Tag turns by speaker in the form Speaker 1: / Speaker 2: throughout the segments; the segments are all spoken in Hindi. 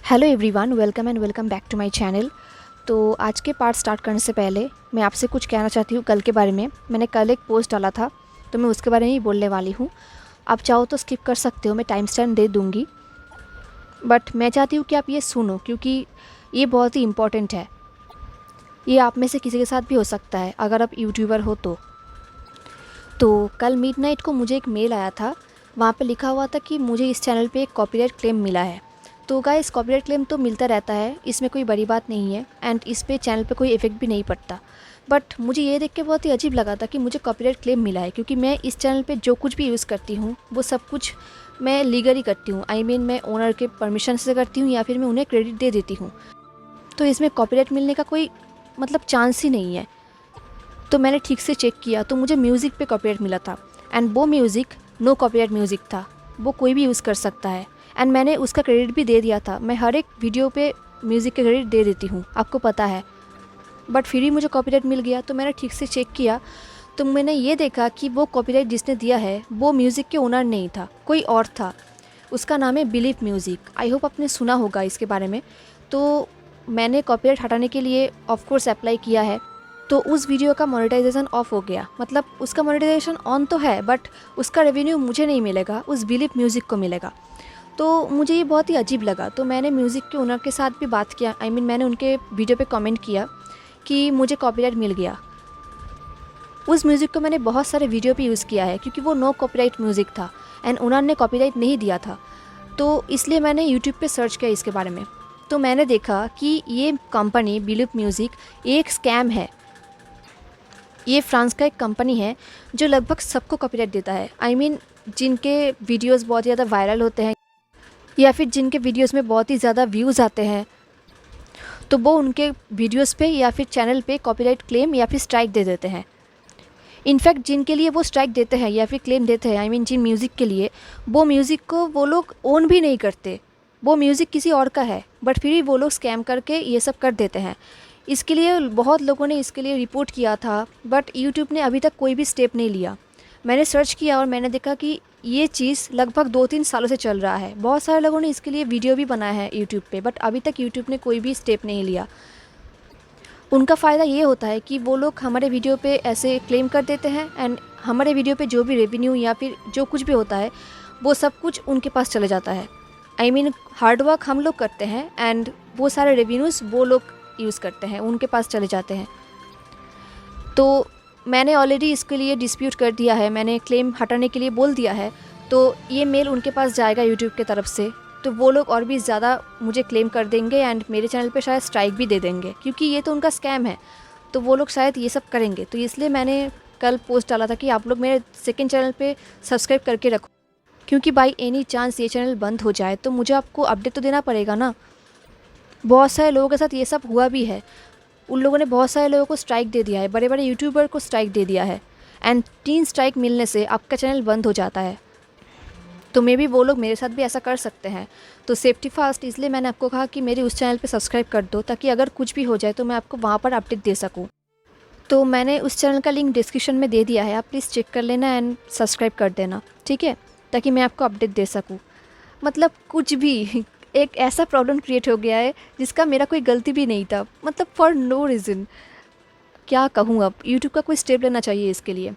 Speaker 1: Hello everyone, welcome back to my channel. तो आज के पार्ट स्टार्ट करने से पहले मैं आपसे कुछ कहना चाहती हूँ कल के बारे में। मैंने कल एक पोस्ट डाला था तो मैं उसके बारे में ही बोलने वाली हूँ। आप चाहो तो स्किप कर सकते हो, मैं टाइम स्टैम्प दे दूँगी, बट मैं चाहती हूँ कि आप ये सुनो क्योंकि ये बहुत ही इम्पॉर्टेंट है। ये आप में से किसी के साथ भी हो सकता है अगर आप यूट्यूबर हो तो कल मिडनाइट को मुझे एक मेल आया था। वहाँ पे लिखा हुआ था कि मुझे इस चैनल पे एक कॉपीराइट क्लेम मिला है। तो गाइस, कॉपीराइट क्लेम तो मिलता रहता है, इसमें कोई बड़ी बात नहीं है एंड इस पे चैनल पे कोई इफ़ेक्ट भी नहीं पड़ता। बट मुझे ये देख के बहुत ही अजीब लगा था कि मुझे कॉपीराइट क्लेम मिला है, क्योंकि मैं इस चैनल पे जो कुछ भी यूज़ करती हूँ वो सब कुछ मैं लीगली करती हूँ। मैं ओनर के परमिशन से करती हूँ या फिर मैं उन्हें क्रेडिट दे देती हूँ। तो इसमें कॉपीराइट मिलने का कोई चांस ही नहीं है। तो मैंने ठीक से चेक किया तो मुझे म्यूज़िक पे कॉपीराइट मिला था एंड वो म्यूज़िक नो कॉपीराइट म्यूज़िक था, वो कोई भी यूज़ कर सकता है एंड मैंने उसका क्रेडिट भी दे दिया था। मैं हर एक वीडियो पे म्यूज़िक का क्रेडिट दे देती हूँ, आपको पता है, बट फिर भी मुझे कॉपीराइट मिल गया। तो मैंने ठीक से चेक किया तो मैंने ये देखा कि वो कॉपीराइट जिसने दिया है वो म्यूज़िक के ओनर नहीं था, कोई और था। उसका नाम है बिलीव म्यूज़िक। आई होप आपने सुना होगा इसके बारे में। तो मैंने कॉपीराइट हटाने के लिए ऑफकोर्स अप्लाई किया है। तो उस वीडियो का मोनेटाइजेशन ऑफ हो गया, मतलब उसका मोनेटाइजेशन ऑन तो है बट उसका रेवेन्यू मुझे नहीं मिलेगा, उस बिलीव म्यूज़िक को मिलेगा। तो मुझे ये बहुत ही अजीब लगा। तो मैंने म्यूज़िक के ओनर के साथ भी बात किया, मैंने उनके वीडियो पे कमेंट किया कि मुझे कॉपीराइट मिल गया। उस म्यूज़िक को मैंने बहुत सारे वीडियो पे यूज़ किया है क्योंकि वो नो कॉपीराइट म्यूज़िक था एंड ओनर ने कॉपीराइट नहीं दिया था। तो इसलिए मैंने यूट्यूब पे सर्च किया इसके बारे में। तो मैंने देखा कि ये कंपनी बिलीव म्यूज़िक एक स्कैम है। ये फ्रांस का एक कंपनी है जो लगभग सबको कॉपीराइट देता है। जिनके वीडियोस बहुत ज़्यादा वायरल होते हैं या फिर जिनके वीडियोस में बहुत ही ज़्यादा व्यूज़ आते हैं, तो वो उनके वीडियोस पे या फिर चैनल पे कॉपीराइट क्लेम या फिर स्ट्राइक दे देते हैं। इनफैक्ट जिनके लिए वो स्ट्राइक देते हैं या फिर क्लेम देते हैं, जिन म्यूज़िक के लिए, वो म्यूज़िक को वो लोग ओन भी नहीं करते, वो म्यूज़िक किसी और का है, बट फिर भी वो लोग स्कैम करके ये सब कर देते हैं। इसके लिए बहुत लोगों ने इसके लिए रिपोर्ट किया था बट यूट्यूब ने अभी तक कोई भी स्टेप नहीं लिया। मैंने सर्च किया और मैंने देखा कि ये चीज़ लगभग 2-3 सालों से चल रहा है। बहुत सारे लोगों ने इसके लिए वीडियो भी बनाया है यूट्यूब पे, बट अभी तक यूट्यूब ने कोई भी स्टेप नहीं लिया। उनका फ़ायदा ये होता है कि वो लोग हमारे वीडियो पे ऐसे क्लेम कर देते हैं एंड हमारे वीडियो पे जो भी रेवेन्यू या फिर जो कुछ भी होता है वो सब कुछ उनके पास चले जाता है। हार्ड वर्क हम लोग करते हैं एंड वो सारे रेवेन्यूज़ वो लोग यूज़ करते हैं, उनके पास चले जाते हैं। तो मैंने ऑलरेडी इसके लिए डिस्प्यूट कर दिया है, मैंने क्लेम हटाने के लिए बोल दिया है। तो ये मेल उनके पास जाएगा यूट्यूब की तरफ से, तो वो लोग और भी ज़्यादा मुझे क्लेम कर देंगे एंड मेरे चैनल पे शायद स्ट्राइक भी दे देंगे, क्योंकि ये तो उनका स्कैम है। तो वो लोग शायद ये सब करेंगे। तो इसलिए मैंने कल पोस्ट डाला था कि आप लोग मेरे सेकेंड चैनल पर सब्सक्राइब करके रखो, क्योंकि बाई एनी चांस ये चैनल बंद हो जाए तो मुझे आपको अपडेट तो देना पड़ेगा ना। बहुत सारे लोगों के साथ ये सब हुआ भी है। उन लोगों ने बहुत सारे लोगों को स्ट्राइक दे दिया है, बड़े बड़े यूट्यूबर को स्ट्राइक दे दिया है एंड 3 स्ट्राइक मिलने से आपका चैनल बंद हो जाता है। तो मे बी वो लोग मेरे साथ भी ऐसा कर सकते हैं। तो सेफ्टी फर्स्ट, इसलिए मैंने आपको कहा कि मेरे उस चैनल पे सब्सक्राइब कर दो, ताकि अगर कुछ भी हो जाए तो मैं आपको वहाँ पर अपडेट दे सकूँ। तो मैंने उस चैनल का लिंक डिस्क्रिप्शन में दे दिया है, आप प्लीज़ चेक कर लेना एंड सब्सक्राइब कर देना, ठीक है, ताकि मैं आपको अपडेट दे सकूँ। मतलब कुछ भी एक ऐसा प्रॉब्लम क्रिएट हो गया है जिसका मेरा कोई गलती भी नहीं था, मतलब फॉर नो रीज़न। क्या कहूँ, अब यूट्यूब का कोई स्टेप लेना चाहिए इसके लिए।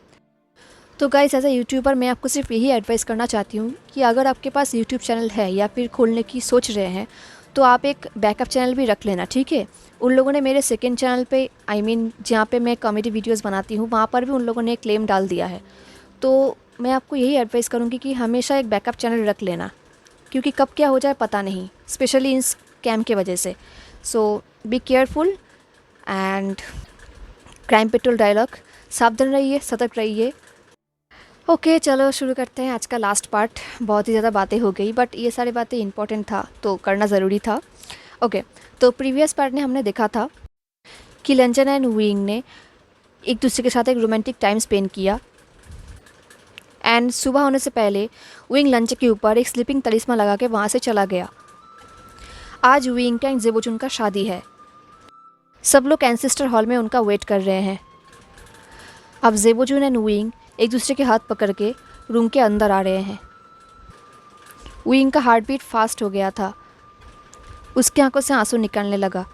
Speaker 1: तो गाइस, एज अ यूट्यूबर मैं आपको सिर्फ यही एडवाइस करना चाहती हूँ कि अगर आपके पास यूट्यूब चैनल है या फिर खोलने की सोच रहे हैं तो आप एक बैकअप चैनल भी रख लेना, ठीक है। उन लोगों ने मेरे सेकेंड चैनल पे जहाँ पे मैं कॉमेडी वीडियोज़ बनाती हूँ, वहाँ पर भी उन लोगों ने क्लेम डाल दिया है। तो मैं आपको यही एडवाइस करूँगी कि हमेशा एक बैकअप चैनल रख लेना, क्योंकि कब क्या हो जाए पता नहीं, स्पेशली इन स्कैम के वजह से। So be careful and Crime Patrol dialogue, सावधान रहिए, सतर्क रहिए। ओके, चलो शुरू करते हैं आज का लास्ट पार्ट। बहुत ही ज़्यादा बातें हो गई बट ये सारी बातें इंपॉर्टेंट था तो करना ज़रूरी था। ओके, तो प्रीवियस पार्ट में हमने देखा था कि लंचन एंड वुइंग ने एक दूसरे के साथ एक रोमांटिक टाइम स्पेंड किया एंड सुबह होने से पहले विंग लंच के ऊपर एक स्लीपिंग तलिस्मा लगा के वहाँ से चला गया। आज विंग का जेबोजुन का शादी है। सब लोग एंसेस्टर हॉल में उनका वेट कर रहे हैं। अब जेबोजुन एंड विंग एक दूसरे के हाथ पकड़ के रूम के अंदर आ रहे हैं। विंग का हार्ट बीट फास्ट हो गया था। उसकी आंखों से आंसू निकलने लगा।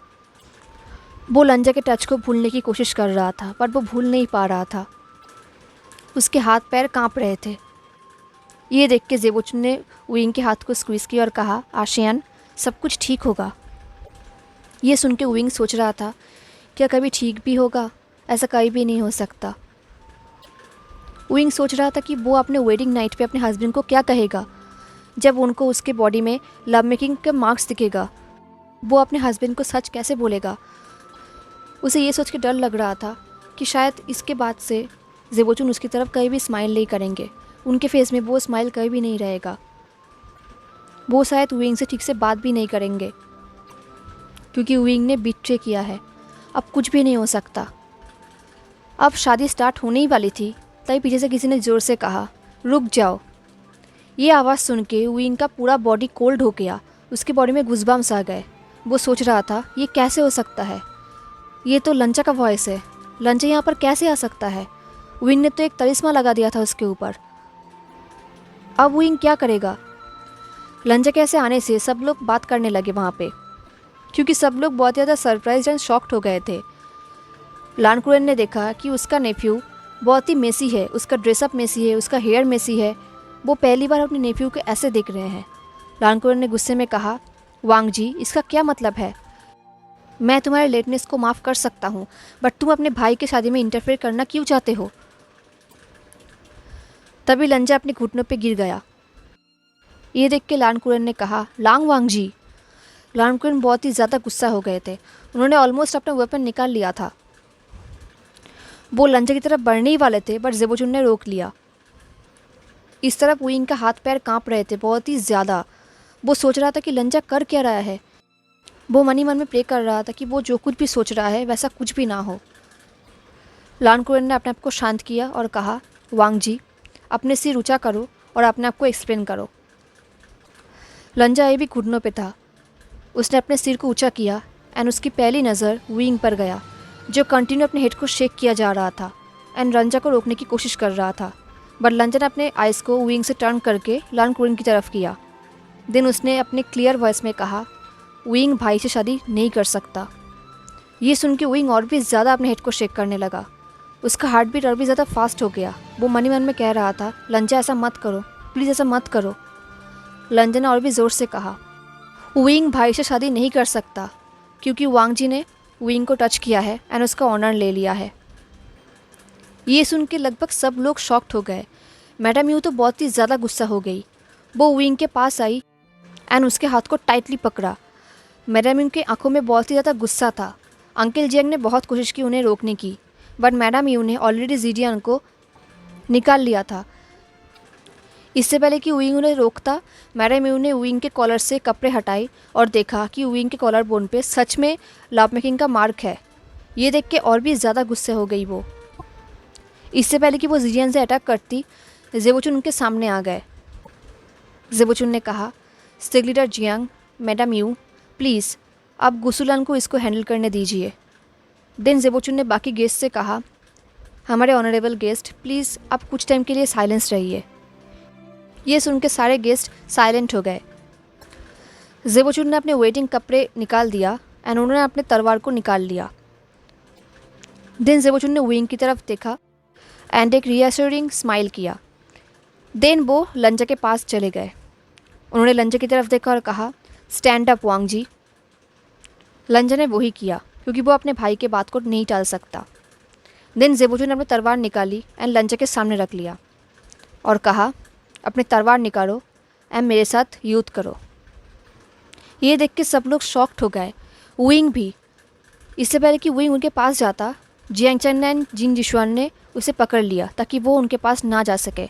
Speaker 1: वो लंजा के टच को भूलने की कोशिश कर रहा था, पर वो भूल नहीं पा रहा था। उसके हाथ पैर कांप रहे थे। ये देख के ज़ेबोचुन ने उइंग के हाथ को स्क्वीज़ किया और कहा, आशियान, सब कुछ ठीक होगा। ये सुन के उइंग सोच रहा था, क्या कभी ठीक भी होगा? ऐसा कभी भी नहीं हो सकता। उइंग सोच रहा था कि वो अपने वेडिंग नाइट पे अपने हस्बैंड को क्या कहेगा जब उनको उसके बॉडी में लव मेकिंग के मार्क्स दिखेगा। वो अपने हस्बैंड को सच कैसे बोलेगा? उसे ये सोच के डर लग रहा था कि शायद इसके बाद से ज़ेबोचुन उसकी तरफ कभी भी स्माइल नहीं करेंगे। उनके फेस में वो स्माइल कभी भी नहीं रहेगा। वो शायद उइंग से ठीक से बात भी नहीं करेंगे, क्योंकि उइंग ने बिट्रे किया है। अब कुछ भी नहीं हो सकता। अब शादी स्टार्ट होने ही वाली थी, तभी पीछे से किसी ने ज़ोर से कहा, रुक जाओ। ये आवाज़ सुन के उइंग का पूरा बॉडी कोल्ड हो गया। उसके बॉडी में गूज़बम्स आ गए। वो सोच रहा था, ये कैसे हो सकता है? ये तो लंचा का वॉइस है। लंचा यहाँ पर कैसे आ सकता है? उइंग ने तो एक तलिस्मा लगा दिया था उसके ऊपर। अब उइंग क्या करेगा? लंचा कैसे आने से सब लोग बात करने लगे वहाँ पे, क्योंकि सब लोग बहुत ज़्यादा सरप्राइज एंड शॉक्ड हो गए थे। लानकुरन ने देखा कि उसका नेफ्यू बहुत ही मेसी है, उसका ड्रेसअप मेसी है, उसका हेयर मेसी है। वो पहली बार अपने नेफ्यू को ऐसे देख रहे हैं। लानकुरन ने गुस्से में कहा, वांग जी, इसका क्या मतलब है? मैं तुम्हारे लेटनेस को माफ़ कर सकता हूँ, बट तुम अपने भाई की शादी में इंटरफेयर करना क्यों चाहते हो? तभी लंजा अपने घुटनों पे गिर गया। ये देख के लानकुरन ने कहा, लांग वांग जी। लानकुरन बहुत ही ज़्यादा गुस्सा हो गए थे। उन्होंने ऑलमोस्ट अपना वेपन निकाल लिया था। वो लंजा की तरफ बढ़ने ही वाले थे, बट ज़ेबोचुन ने रोक लिया। इस तरफ उइंग का हाथ पैर कांप रहे थे बहुत ही ज़्यादा। वो सोच रहा था कि लंजा कर क्या रहा है। वो मन ही मन में प्रे कर रहा था कि वो जो कुछ भी सोच रहा है वैसा कुछ भी ना हो। लानकुरन ने अपने आप को शांत किया और कहा, वांग जी, अपने सिर ऊंचा करो और अपने आप को एक्सप्लेन करो। लंजा ये भी घुटनों पे था। उसने अपने सिर को ऊंचा किया एंड उसकी पहली नज़र उइंग पर गया, जो कंटिन्यू अपने हेड को शेक किया जा रहा था एंड लंजा को रोकने की कोशिश कर रहा था। बट लंजा ने अपने आइज़ को उइंग से टर्न करके लानकुरन की तरफ किया। देन उसने अपने क्लियर वॉइस में कहा, उइंग भाई से शादी नहीं कर सकता। ये सुन के उइंग और भी ज़्यादा अपने हेड को शेक करने लगा। उसका हार्ट बीट और भी ज़्यादा फास्ट हो गया। वो मन ही मन में कह रहा था, लंजा ऐसा मत करो, प्लीज़ ऐसा मत करो। लंजा ने और भी ज़ोर से कहा, उइंग भाई से शादी नहीं कर सकता, क्योंकि वांग जी ने उइंग को टच किया है एंड उसका ऑनर ले लिया है। ये सुन के लगभग सब लोग शॉक्ड हो गए। मैडम यू तो बहुत ही ज़्यादा गुस्सा हो गई। वो उइंग के पास आई एंड उसके हाथ को टाइटली पकड़ा। मैडम यू की आंखों में बहुत ही ज़्यादा गुस्सा था। अंकल जियांग ने बहुत कोशिश की उन्हें रोकने की, बट मैडम यू ने ऑलरेडी जीजियान को निकाल लिया था। इससे पहले कि उइंग उन्हें रोकता, मैडम यू ने उइंग के कॉलर से कपड़े हटाए और देखा कि उइंग के कॉलर बोन पे सच में लव मेकिंग का मार्क है। ये देख के और भी ज़्यादा गुस्से हो गई वो। इससे पहले कि वो जीजियान से अटैक करती, ज़ेबोचुन उनके सामने आ गए। ज़ेबोचुन ने कहा, स्टिग leader Jiang, madam you, please आप गुसुलान को इसको हैंडल करने दीजिए। देन ज़ेबोचुन ने बाकी गेस्ट से कहा, हमारे ऑनरेबल गेस्ट, प्लीज़ आप कुछ टाइम के लिए साइलेंस रहिए। ये सुन के सारे गेस्ट साइलेंट हो गए। ज़ेबोचुन ने अपने वेडिंग कपड़े निकाल दिया एंड उन्होंने अपने तलवार को निकाल लिया। देन ज़ेबोचुन ने उइंग की तरफ देखा एंड एक रीअश्योरिंग स्माइल किया। देन वो लंजा के पास चले गए। उन्होंने लंजा की तरफ देखा और कहा, स्टैंड अप वांग जी। लंजा ने वही किया, क्योंकि वो अपने भाई के बात को नहीं टाल सकता। देन ज़ेबोचुन ने अपनी तलवार निकाली एंड लंजा के सामने रख लिया और कहा, अपनी तलवार निकालो एंड मेरे साथ युद्ध करो। ये देख के सब लोग शॉक्ड हो गए, उइंग भी। इससे पहले कि उइंग उनके पास जाता, जियांग चेन एंड जिन जिशुआन ने उसे पकड़ लिया ताकि वो उनके पास ना जा सके।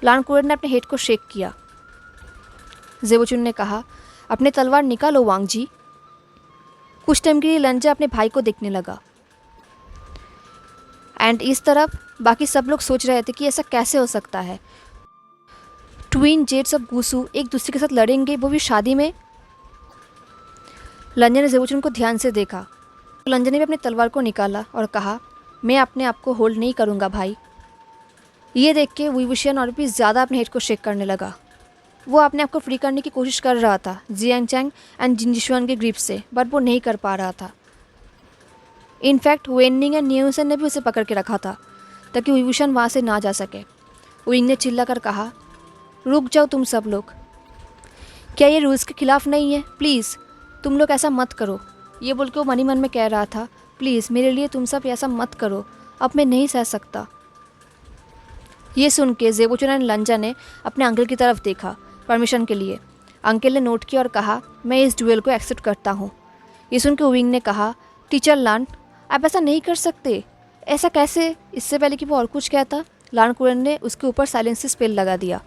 Speaker 1: लानकुरन ने अपने हेड को शेक किया। ज़ेबोचुन ने कहा, अपने तलवार निकालो वांग जी। कुछ टाइम के लिए लंजा अपने भाई को देखने लगा एंड इस तरफ बाकी सब लोग सोच रहे थे कि ऐसा कैसे हो सकता है। ट्विन जेट्स ऑफ गुसु एक दूसरे के साथ लड़ेंगे, वो भी शादी में। लंजा ने ज़ेबोचुन को ध्यान से देखा। लंजा ने भी अपनी तलवार को निकाला और कहा, मैं अपने आप को होल्ड नहीं करूँगा भाई। ये देख के वुई wuxian और भी ज़्यादा अपने हेड को शेक करने लगा। वो अपने आप को फ्री करने की कोशिश कर रहा था जियांग चैंग एंड जिन जिशुआन के ग्रिप से, बट वो नहीं कर पा रहा था। इनफैक्ट वेननिंग एंड न्यूसन ने भी उसे पकड़ के रखा था ताकि विभूषण वहाँ से ना जा सके। विंग ने चिल्लाकर कहा, रुक जाओ तुम सब लोग, क्या ये रूल्स के खिलाफ नहीं है? प्लीज़ तुम लोग ऐसा मत करो। ये बोल के वो मन ही मन में कह रहा था, प्लीज़ मेरे लिए तुम सब ऐसा मत करो, अब मैं नहीं सह सकता। ये सुन के ज़ेबोचुन एंड लंजा ने अपने अंकल की तरफ देखा परमिशन के लिए। अंकल ने नोट किया और कहा, मैं इस ड्यूएल को एक्सेप्ट करता हूँ। ये सुन के विंग ने कहा, टीचर लान, आप ऐसा नहीं कर सकते। ऐसा कैसे? इससे पहले कि वो और कुछ कहता, लान कुरन ने उसके ऊपर साइलेंस स्पेल लगा दिया।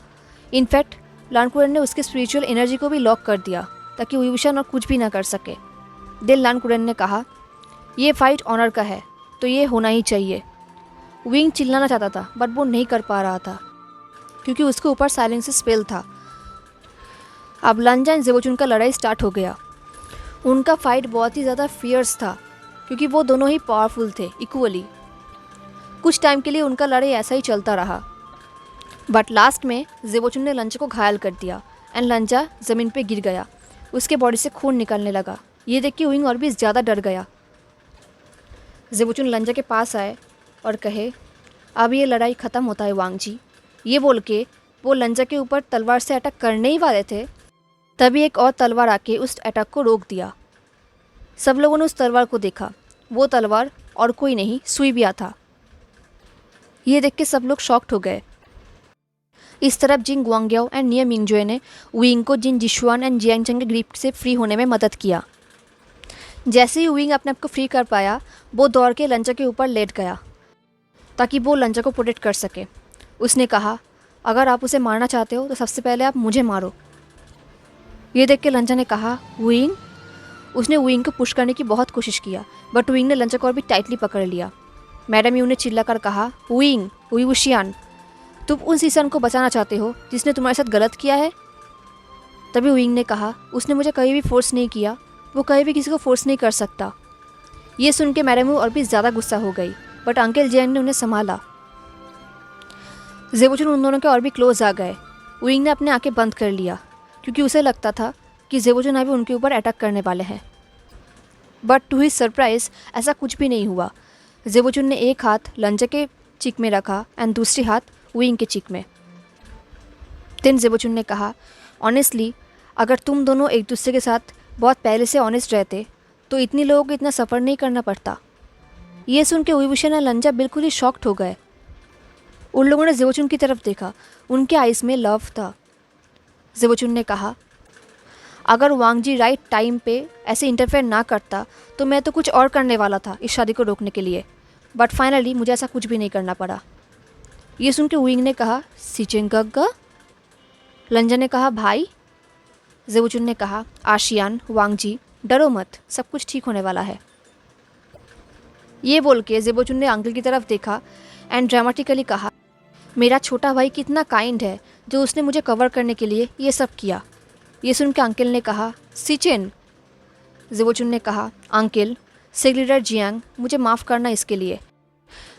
Speaker 1: इनफैक्ट लान कुरन ने उसके स्पिरिचुअल एनर्जी को भी लॉक कर दिया ताकि विभूषण और कुछ भी ना कर सके। देन लान कुरन ने कहा, ये फाइट ऑनर का है तो ये होना ही चाहिए। विंग चिल्लाना चाहता था बट वो नहीं कर पा रहा था क्योंकि उसके ऊपर साइलेंस स्पेल था। अब लंजा एंड ज़ेबोचुन का लड़ाई स्टार्ट हो गया। उनका फाइट बहुत ही ज़्यादा फियर्स था क्योंकि वो दोनों ही पावरफुल थे इक्वली। कुछ टाइम के लिए उनका लड़ाई ऐसा ही चलता रहा, बट लास्ट में ज़ेबोचुन ने लंजा को घायल कर दिया एंड लंजा ज़मीन पे गिर गया। उसके बॉडी से खून निकलने लगा। ये देख के विंग और भी ज़्यादा डर गया। ज़ेबोचुन लंजा के पास आए और कहे, अब ये लड़ाई ख़त्म होता है वांग जी। ये बोल के वो लंजा के ऊपर तलवार से अटैक करने ही वाले थे, तभी एक और तलवार आके उस अटैक को रोक दिया। सब लोगों ने उस तलवार को देखा। वो तलवार और कोई नहीं, सुईबिया था। ये देख के सब लोग शॉक्ड हो गए। इस तरफ जिन गुआंग्याओ एंड नियर मिंगजुए ने विंग को जिन जिशुआन एंड जियांग चैंग के ग्रिप से फ्री होने में मदद किया। जैसे ही विंग अपने आप को फ्री कर पाया, वो दौड़ के लंजा के ऊपर लेट गया ताकि वो लंजा को प्रोटेक्ट कर सके। उसने कहा, अगर आप उसे मारना चाहते हो तो सबसे पहले आप मुझे मारो। ये देख के लंजा ने कहा, विंग। उसने विंग को पुश करने की बहुत कोशिश किया बट विंग ने लंजा को और भी टाइटली पकड़ लिया। मैडम यू ने चिल्लाकर कहा, विंग, विवुशियान, तुम उन सीसन को बचाना चाहते हो जिसने तुम्हारे साथ गलत किया है? तभी विंग ने कहा, उसने मुझे कहीं भी फोर्स नहीं किया, वो कहीं भी किसी को फोर्स नहीं कर सकता। ये सुन के मैडम यू और भी ज़्यादा गुस्सा हो गई, बट अंकल जियांग ने उन्हें संभाला। ज़ेबोचुन उन दोनों के और भी क्लोज आ गए। विंग ने अपने आंखें बंद कर लिया क्योंकि उसे लगता था कि ज़ेबोचुन अभी उनके ऊपर अटैक करने वाले हैं, बट टू हिज सरप्राइज ऐसा कुछ भी नहीं हुआ। ज़ेबोचुन ने एक हाथ लंजा के चीक में रखा एंड दूसरी हाथ विंग के चीक में। देन ज़ेबोचुन ने कहा, ऑनेस्टली अगर तुम दोनों एक दूसरे के साथ बहुत पहले से ऑनेस्ट रहते तो इतने लोगों को इतना सफ़र नहीं करना पड़ता। ये सुन के विभूषण और लंजा बिल्कुल ही शॉक्ड हो गए। उन लोगों ने ज़ेबोचुन की तरफ देखा। उनके आइज़ में लव था। ज़ेबोचुन ने कहा, अगर वांग जी राइट टाइम पे ऐसे इंटरफेयर ना करता तो मैं तो कुछ और करने वाला था इस शादी को रोकने के लिए, बट फाइनली मुझे ऐसा कुछ भी नहीं करना पड़ा। ये सुन के विंग ने कहा, सिचेन गग्गा। लंजा ने कहा, भाई। ज़ेबोचुन ने कहा, आशियान, वांग जी, डरो मत, सब कुछ ठीक होने वाला है। ये बोल के ज़ेबोचुन ने अंकल की तरफ देखा एंड ड्रामेटिकली कहा, मेरा छोटा भाई कितना काइंड है जो उसने मुझे कवर करने के लिए ये सब किया। ये सुन के अंकल ने कहा, सिचेन। ज़ेबोचुन ने कहा, अंकल, सेक्रेटरी जियांग, मुझे माफ़ करना इसके लिए,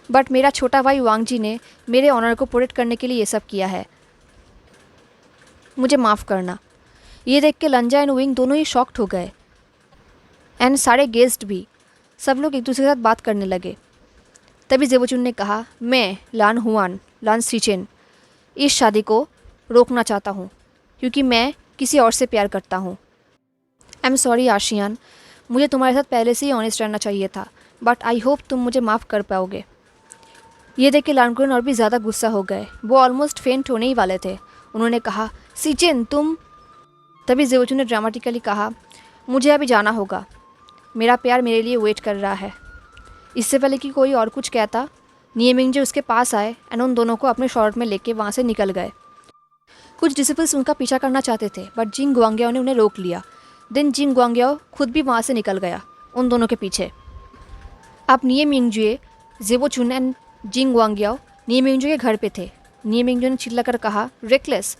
Speaker 1: बट मेरा छोटा भाई वांग जी ने मेरे ऑनर को प्रोटेक्ट करने के लिए ये सब किया है, मुझे माफ़ करना। ये देख के लंजा एंड विंग दोनों ही शॉक्ड हो गए एंड सारे गेस्ट भी। सब लोग एक दूसरे के साथ बात करने लगे। तभी ज़ेबोचुन ने कहा, मैं लान हुआन, लान सिचेन, इस शादी को रोकना चाहता हूँ क्योंकि मैं किसी और से प्यार करता हूँ। आई एम सॉरी आशियान, मुझे तुम्हारे साथ पहले से ही ऑनेस्ट रहना चाहिए था, बट आई होप तुम मुझे माफ़ कर पाओगे। ये देख के लानकुरन और भी ज़्यादा गुस्सा हो गए। वो ऑलमोस्ट फेंट होने ही वाले थे। उन्होंने कहा, सिचेन तुम। तभी ज़ेबोचुन ने ड्रामेटिकली कहा, मुझे अभी जाना होगा, मेरा प्यार मेरे लिए वेट कर रहा है। इससे पहले कि कोई और कुछ कहता, नियमिंग उसके पास आए एंड उन दोनों को अपने शॉर्ट में लेके वहाँ से निकल गए। कुछ डिसिपल्स उनका पीछा करना चाहते थे बट जिन गुआंग्याओ ने उन्हें रोक लिया। देन जिन गुआंग्याओ खुद भी वहाँ से निकल गया उन दोनों के पीछे। अब नियमिंगजुए, ज़ेबोचुन एंड जिन गुआंग्याओ नियमिंगजुए के घर पे थे। नियमिंगजुए ने चिल्लाकर कहा, रेकलेस,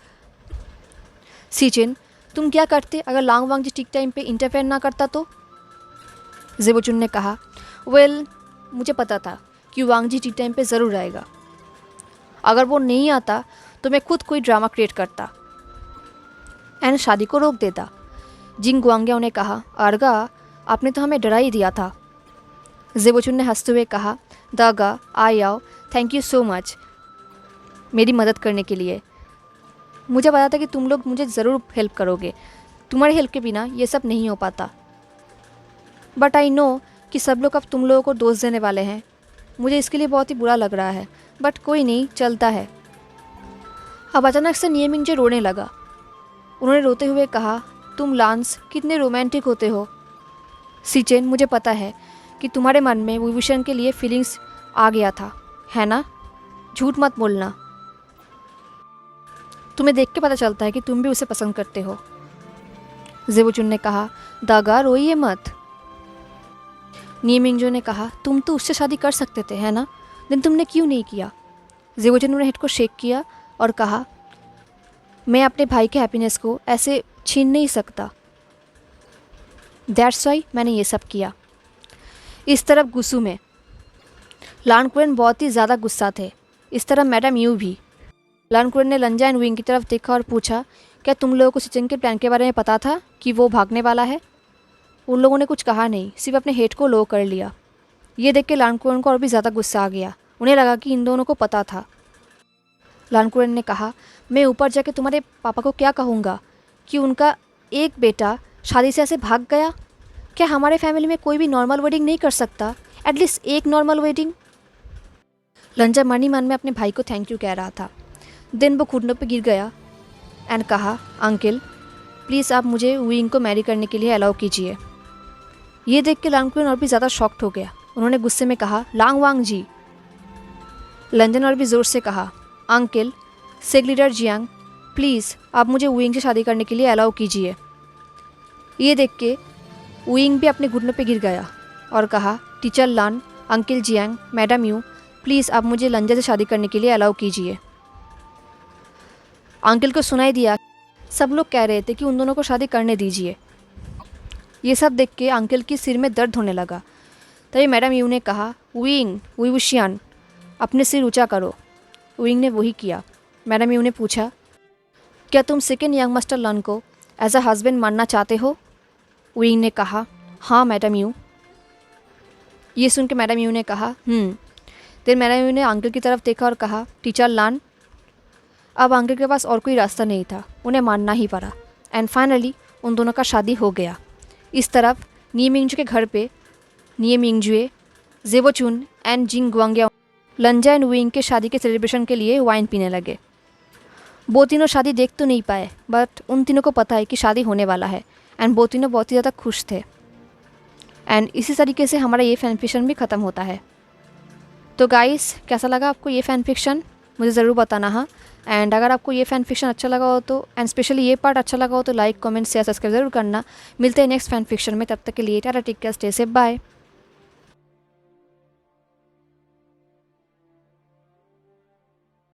Speaker 1: सिचेन तुम क्या करते अगर लांग वांग जी ठीक टाइम पे इंटरफेयर ना करता तो? ज़ेबोचुन ने कहा, वेल मुझे पता था कि वांग जी ठीक टाइम पे ज़रूर आएगा। अगर वो नहीं आता तो मैं खुद कोई ड्रामा क्रिएट करता। एंड शादी को रोक देता। जिंग गुआंग्याओ ने कहा, अर्गा आपने तो हमें डरा ही दिया था। ज़ेबोचुन ने हंसते हुए कहा, दागा आई आओ, थैंक यू सो मच मेरी मदद करने के लिए। मुझे पता था कि तुम लोग मुझे ज़रूर हेल्प करोगे, तुम्हारी हेल्प के बिना ये सब नहीं हो पाता। बट आई नो कि सब लोग अब तुम लोगों को दोष देने वाले हैं। मुझे इसके लिए बहुत ही बुरा लग रहा है, बट कोई नहीं, चलता है। अब अचानक से नियमिंग जो रोने लगा। उन्होंने रोते हुए कहा, तुम लांस कितने रोमांटिक होते हो। सीचेन, मुझे पता है कि तुम्हारे मन में विभूषण के लिए फीलिंग्स आ गया था, है ना? झूठ मत बोलना, तुम्हें देख के पता चलता है कि तुम भी उसे पसंद करते हो। ज़ेबोचुन ने कहा, दागा रोइए मत। नियमिंगजो ने कहा, तुम तो उससे शादी कर सकते थे, है ना? दिन तुमने क्यों नहीं किया? ज़ेबोचुन ने हेड को शेक किया और कहा, मैं अपने भाई के हैप्पीनेस को ऐसे छीन नहीं सकता, दैट्स वाई मैंने ये सब किया। इस तरफ गुस्सू में लान कुरेन बहुत ही ज़्यादा गुस्सा थे, इस तरफ मैडम यू भी। लान कुरेन ने लंजा एंड विंग की तरफ देखा और पूछा, क्या तुम लोगों को सिचेन के प्लान के बारे में पता था कि वो भागने वाला है? उन लोगों ने कुछ कहा नहीं, सिर्फ अपने हेड को लो कर लिया। ये देख के लान कुरेन को और भी ज़्यादा गुस्सा आ गया। उन्हें लगा कि इन दोनों को पता था। लान कुरेन ने कहा, मैं ऊपर जाके तुम्हारे पापा को क्या कहूँगा कि उनका एक बेटा शादी से ऐसे भाग गया? क्या हमारे फैमिली में कोई भी नॉर्मल वेडिंग नहीं कर सकता? एटलीस्ट एक नॉर्मल वेडिंग। लंजा मन ही मन में अपने भाई को थैंक यू कह रहा था। दिन वो घुटनों पे गिर गया एंड कहा, अंकल प्लीज़ आप मुझे विंग को मैरी करने के लिए अलाउ कीजिए। ये देख के लांग कुरेन और भी ज़्यादा शॉक्ड हो गया। उन्होंने गुस्से में कहा, लांग वांग जी। लंजन और भी ज़ोर से कहा, अंकल सेग लीडर जियांग प्लीज़ आप मुझे विंग से शादी करने के लिए अलाउ कीजिए। ये देख के विंग भी अपने घुटनों पे गिर गया और कहा, teacher Lan, uncle Jiang, madam you please आप मुझे लंजा से शादी करने के लिए अलाउ कीजिए। अंकल को सुनाई दिया सब लोग कह रहे थे कि उन दोनों को शादी करने दीजिए। ये सब देख के अंकल की सिर में दर्द होने लगा। तभी मैडम यू ने कहा, विंग विवुशियान अपने सिर ऊंचा करो। विंग ने वही किया। मैडम यू ने पूछा, क्या तुम सेकेंड यंग मास्टर लन को एज अ हस्बैंड मानना चाहते हो? विंग ने कहा, हाँ मैडम यू। ये सुन के मैडम यू ने कहा, फिर मैडम यू ने अंकल की तरफ देखा और कहा, टीचर लान। अब अंकल के पास और कोई रास्ता नहीं था, उन्हें मानना ही पड़ा। एंड फाइनली उन दोनों का शादी हो गया। इस तरफ नियमिंगजू के घर पे नियमिंगजुए, ज़ेबोचुन एंड जिंग गुआंग्याओ लंजा एंड विंग के शादी के सेलिब्रेशन के लिए वाइन पीने लगे। वो तीनों शादी देख तो नहीं पाए, बट उन तीनों को पता है कि शादी होने वाला है एंड वो तीनों बहुत ही ज़्यादा खुश थे। एंड इसी तरीके से हमारा ये फैन फिक्शन भी ख़त्म होता है। तो गाइस, कैसा लगा आपको ये फैन फिक्शन? मुझे ज़रूर बताना। हाँ, एंड अगर आपको ये फैन फिक्शन अच्छा लगा हो तो, एंड स्पेशली ये पार्ट अच्छा लगा हो तो लाइक, कमेंट, शेयर, सब्सक्राइब जरूर करना। मिलते हैं नेक्स्ट फैन फिक्शन में, तब तक के लिए tata, take care, stay safe, bye.